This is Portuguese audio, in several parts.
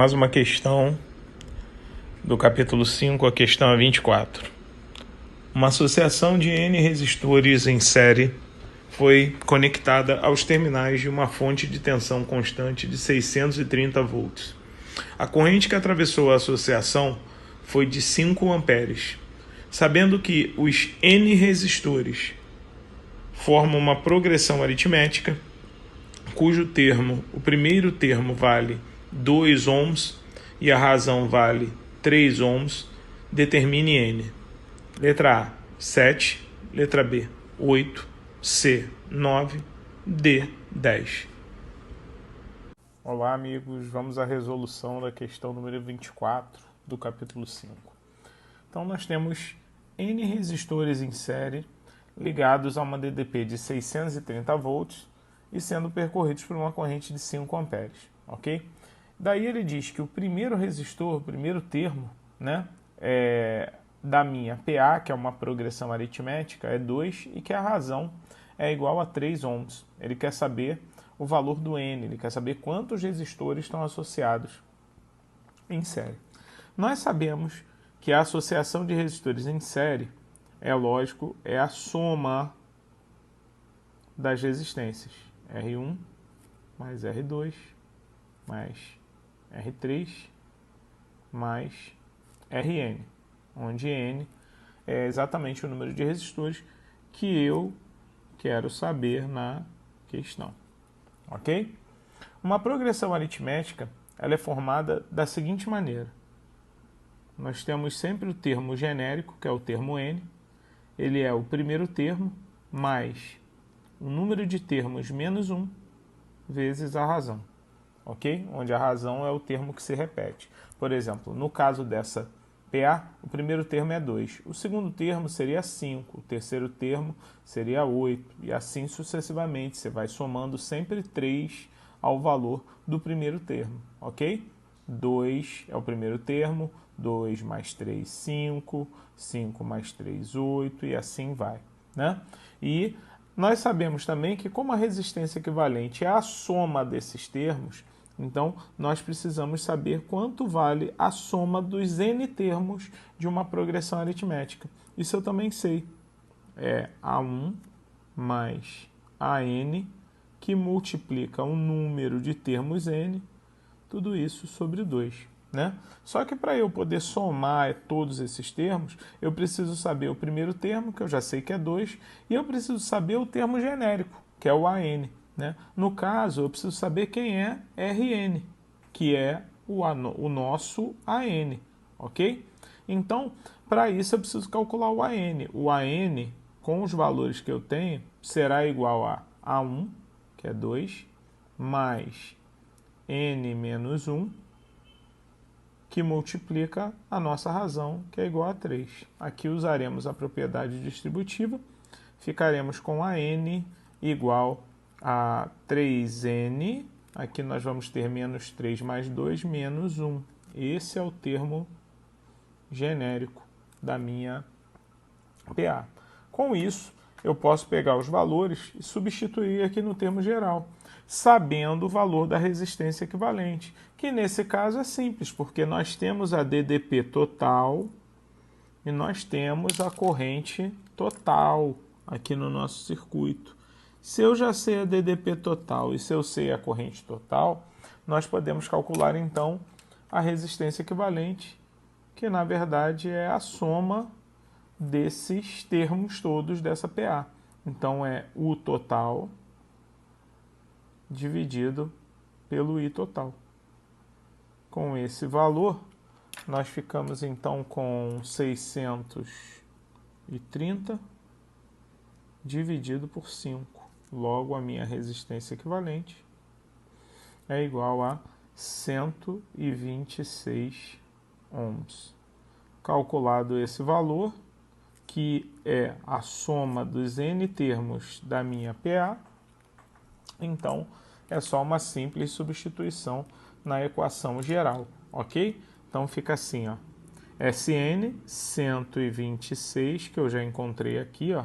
Mais uma questão do capítulo 5, a questão 24. Uma associação de N resistores em série foi conectada aos terminais de uma fonte de tensão constante de 630 volts. A corrente que atravessou a associação foi de 5 amperes. Sabendo que os N resistores formam uma progressão aritmética, cujo termo, o primeiro termo vale 2 ohms e a razão vale 3 ohms, determine N. Letra A, 7. Letra B, 8. C, 9. D, 10. Olá, amigos. Vamos à resolução da questão número 24 do capítulo 5. Então, nós temos N resistores em série ligados a uma DDP de 630 volts e sendo percorridos por uma corrente de 5 amperes, ok? Daí ele diz que o primeiro resistor, o primeiro termo, né, da minha PA, que é uma progressão aritmética, é 2 e que a razão é igual a 3 ohms. Ele quer saber o valor do N, ele quer saber quantos resistores estão associados em série. Nós sabemos que a associação de resistores em série, é lógico, é a soma das resistências. R1 mais R2 mais R3 mais Rn, onde N é exatamente o número de resistores que eu quero saber na questão. Ok? Uma progressão aritmética ela é formada da seguinte maneira. Nós temos sempre o termo genérico, que é o termo N. Ele é o primeiro termo mais o número de termos menos 1 vezes a razão, ok? Onde a razão é o termo que se repete. Por exemplo, no caso dessa PA, o primeiro termo é 2, o segundo termo seria 5, o terceiro termo seria 8, e assim sucessivamente. Você vai somando sempre 3 ao valor do primeiro termo, ok? 2 é o primeiro termo, 2 mais 3, 5, 5 mais 3, 8, e assim vai, né? E nós sabemos também que, como a resistência equivalente é a soma desses termos, então nós precisamos saber quanto vale a soma dos N termos de uma progressão aritmética. Isso eu também sei. É A1 mais AN, que multiplica o número de termos N, tudo isso sobre 2. Né? Só que para eu poder somar todos esses termos, eu preciso saber o primeiro termo, que eu já sei que é 2, e eu preciso saber o termo genérico, que é o AN. Né? No caso, eu preciso saber quem é Rn, que é o nosso AN. Ok? Então, para isso eu preciso calcular o AN. O AN, com os valores que eu tenho, será igual a A1, que é 2, mais N menos 1, que multiplica a nossa razão, que é igual a 3. Aqui usaremos a propriedade distributiva, ficaremos com a N igual a 3N, aqui nós vamos ter menos 3 mais 2, menos 1. Esse é o termo genérico da minha PA. Com isso, eu posso pegar os valores e substituir aqui no termo geral, sabendo o valor da resistência equivalente, que nesse caso é simples, porque nós temos a DDP total e nós temos a corrente total aqui no nosso circuito. Se eu já sei a DDP total e se eu sei a corrente total, nós podemos calcular então a resistência equivalente, que na verdade é a soma desses termos todos dessa PA. Então é U total dividido pelo I total. Com esse valor, nós ficamos então com 630 dividido por 5. Logo, a minha resistência equivalente é igual a 126 ohms. Calculado esse valor, que é a soma dos N termos da minha PA, então é só uma simples substituição na equação geral, ok? Então fica assim, ó, Sn 126, que eu já encontrei aqui, ó,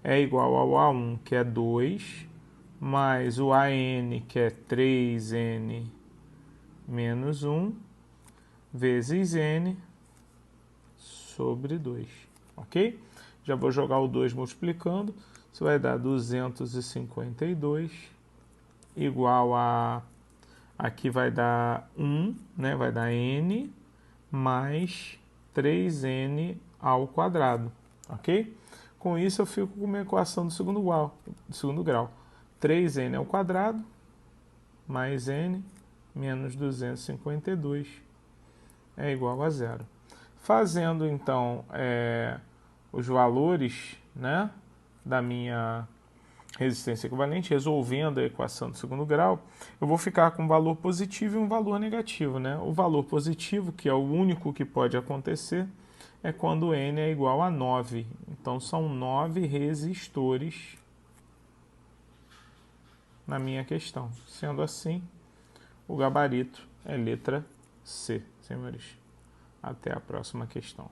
é igual ao A1, que é 2, mais o AN, que é 3N menos 1, vezes N sobre 2, ok? Já vou jogar o 2 multiplicando, isso vai dar 252 igual a... Aqui vai dar 1, né? Vai dar N mais 3N ao quadrado, ok? Com isso eu fico com uma equação do segundo grau. 3N ao quadrado mais N menos 252 é igual a 0. Fazendo então os valores, né, da minha resistência equivalente, resolvendo a equação do segundo grau, eu vou ficar com um valor positivo e um valor negativo, né? O valor positivo, que é o único que pode acontecer, é quando N é igual a 9. Então, são 9 resistores na minha questão. Sendo assim, o gabarito é letra C, senhores. Até a próxima questão.